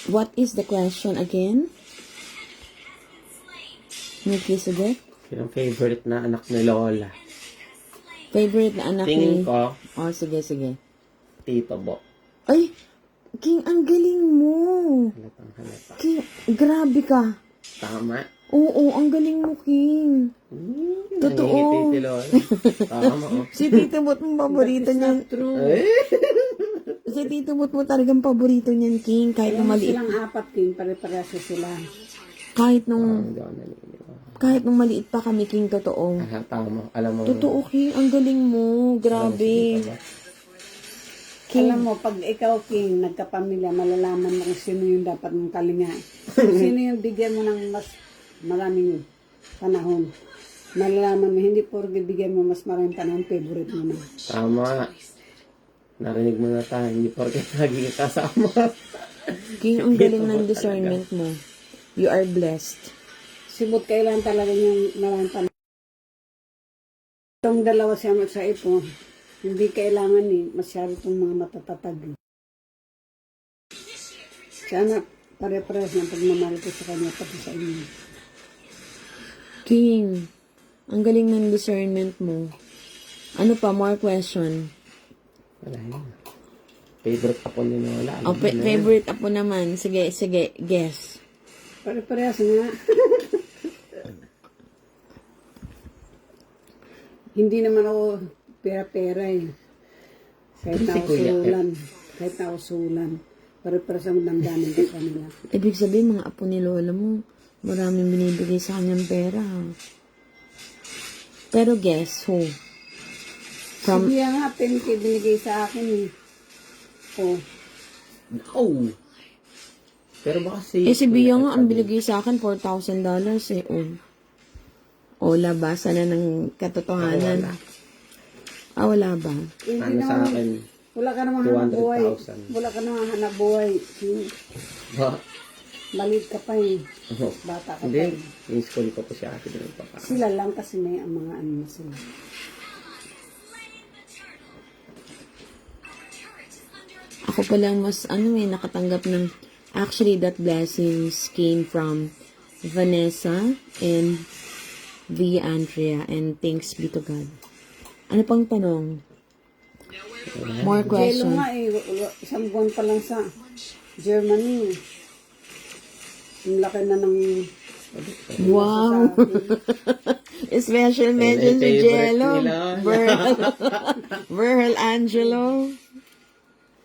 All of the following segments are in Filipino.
What is the question again? Nikki, sige. Yung favorite na anak ni Lola. Favorite na anak Tingin ni... ko, Oh, sige. Tito Bo. Ay! King, ang galing mo! Halata. King, grabe ka. Tama. Oo, ang galing mo, King. Totoo. Nangingiti si Lola. Tama, oh. Si Tito Bot mo paborito niyan. Si Tito Bot mo talagang paborito niyan, King. Kahit nung maliit. Silang apat, King. Pare-pareso sila. Kahit nung... Hindi ako naniniwala. Kahit nung maliit pa kami, King, totoo. Tama. Alam mo. Totoo, King. Ang galing mo. Grabe. King. Alam mo, pag ikaw, King, nagkapamilya, malalaman mo kung sino yung dapat mong kalinga. Sino yung bigyan mo ng mas maraming panahon. Malalaman mo, hindi porke bigyan mo mas maraming panahon, favorite mo na. Tama. Narinig mo na tayo. Hindi porke naging kasama. King, ang galing ng discernment mo. You are blessed. Sibot kailan talaga yung maraming panahon. Itong dalawa siya sa ito, hindi kailangan masyado itong mga matatatag. Sana pare-pares ng pagmamahal ko sa kanya pati sa inyo. King, ang galing ng discernment mo. Ano pa? More question. Wala yun. Favorite ako ni Lola. Oh, favorite apo naman. Sige, guess. Pare-pares nga. Hindi naman ako pera-pera eh. Kahit na usulan. Kahit na usulan. Pare-pares ang damdamin ko sa kanila. Ibig sabihin, mga apo ni Lola mo, maraming binibigay sa kanyang pera. Pero guess who? From... Sige nga, 10K binigay sa akin eh. Oh. Oh. Pero baka si... si Bia nga, ang binigay sa akin, $4,000 eh. O, labasa na ng katotohanan. Wala ba? Hindi Ano sa naman, akin? wala ka namang hanap buhay. 200,000. Wala ka namang hanap buhay. Ba? Malit ka pa eh. Bata ka pa Hindi. eh. Yung school ko po siya ate din papa. Sila lang kasi may mga ano na sila. Ako pa lang mas, nakatanggap ng... Actually, that blessings came from Vanessa and Via Andrea, and thanks be to God. Ano pang tanong? More Jello question. nga eh. Isang buwan pa lang sa Germany. Ang laki na ng... Wow! Special mention si Jello. Virgil Angelo.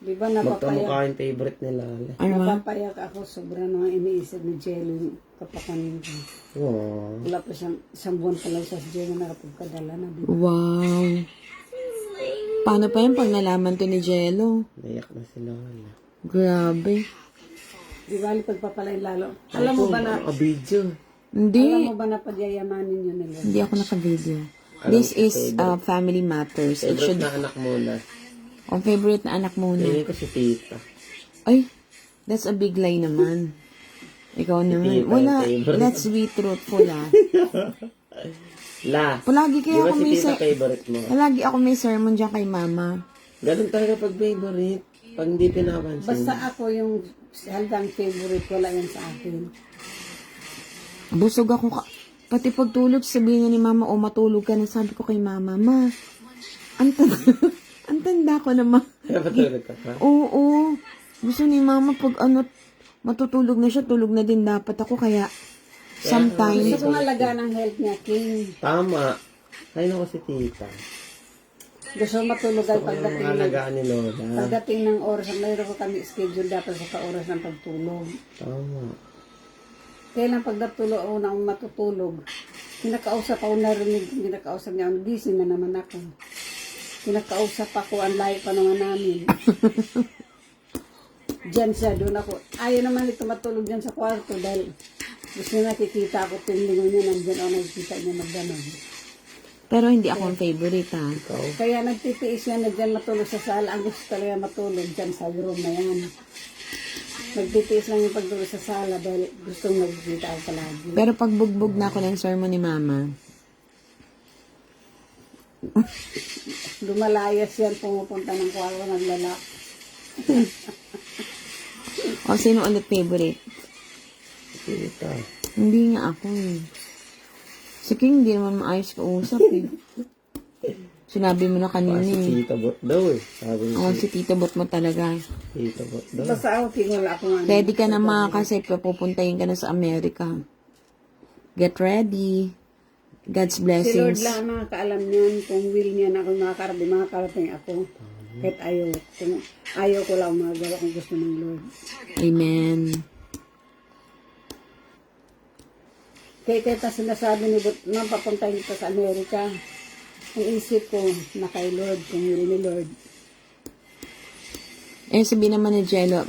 Di ba napapayak? Magkamukha yung favorite nila. Ano ba? Napapayak ako. Sobra na iniisip ni Jello yung kapakanin ko. Oh. Wala pa siyang isang buwan pa lang siya sa Jello nakapagkadala na. Di ba? Wow! Paano pa yun pag nalaman to ni Jello? Naiyak na si Lola. Grabe. Di ba pagpapalay lalo? Alam mo ba na... Video. Hindi. Alam mo ba na pagyayamanin yun nila? Hindi ako naka-video. This is family matters. It Favorite should... na anak muna. Ang favorite na anak muna. Tingin ko si Tita. Ay, that's a big lie naman. Ikaw naman. Tita, Wala, favorite. let's be truthful La. Palagi Di kaya ba ako si may Tita favorite mo? palagi ako may sermon dyan kay mama. Ganun talaga pag favorite. Pag hindi pinapansin. Basta ako yung haldang favorite, wala yan sa akin. Busog ako pati pagtulog, sabihin niya ni mama, matulog ka na. Sabi ko kay mama, ang tanda ko na Kaya patulog ka pa? Oo. Gusto ni mama pag matutulog na siya, tulog na din dapat ako. Kaya, sometimes, Gusto ko nga laga ng health niya, King. Tama. Kaya na ko si Tita. Gusto matulog ay pagdating ng, Alagaan ni Lola. pagdating ng oras. Mayroon ko kami schedule dapat sa oras ng pagtulog. Tama. Kailan pagdatulog ako na matutulog, kinakausap ako, narinig, kinakausap niya, gising na naman ako. Kinakausap ako, ang layo pa naman namin. Diyan siya, doon ako. Ayaw naman ito matulog dyan sa kwarto dahil gusto niya nakikita ako, tinglingon niya, nandyan ako nakikita niya magdaman. pero hindi ako ang favorite, ha. Ikaw? Kaya nagtitiis yan na dyan matulog sa sala. Ang gusto talaga matulog dyan sa room na yan. Nagtitiis lang yung pagtulog sa sala dahil gustong magkikita ako palagi. Pero pag bugbog na ako ng sermon ni mama, Lumalayas yan, pumupunta ng kwarto, naglalak. O, sino ulit favorite? Tita. Hindi nga ako eh. Si King, hindi naman maayos kausap eh. Sinabi mo na kanina Si eh. Tita Bot daw eh. Sabi ni Oo, si Tito Bot mo talaga. Tita Bot daw. Basta outing, wala akong ano. Ready ka na mga kasi pupuntahin ka na sa Amerika. Get ready. God's Si Lord blessings. lang ang nakakaalam niyan kung will niya na ako makakarating ako. Kahit ayaw. Kung ayaw ko lang magawa kung gusto ng Lord. Amen. Kaya sinasabi ni Bot, nang papuntahin kita sa Amerika, ang isip ko na kay Lord, kung will ni Lord. Eh, sabi naman ni Jello,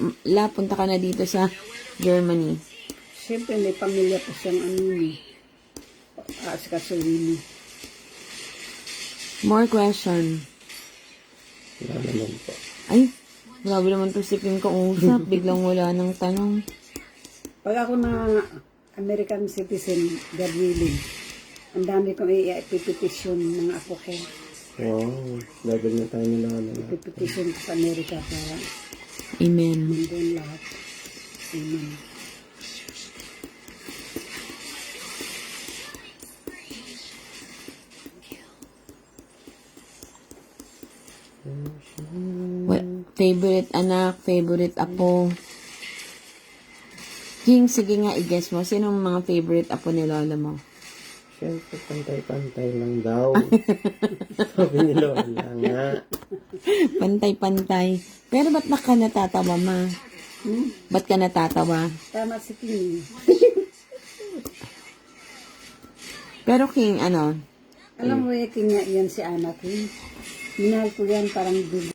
punta ka na dito sa Germany. Siyempre, may pamilya pa siyang ano ni. Asikasuhin ni. More question. Wala naman po. Ay, grabe naman to si King kausap. Biglang wala ng tanong. Pag ako na American citizen, God willing, ang dami kong i-petition ng apo ko. Wow. Gagawin na tayo nila. I-petition ko sa Amerika para Amen. nandun lahat. Amen. Favorite anak, favorite apo. King, sige nga, i-guess mo. Sino ang mga favorite apo ni Lola mo? Siyempre, pantay-pantay lang daw. Sabi ni Lola nga. Pantay-pantay. Pero ba't ka natatawa, ma? Ba't ka natatawa? Tama si King. Pero King, ano? Alam mo, King nga yan si anak ko. Minahal ko yan parang dugo.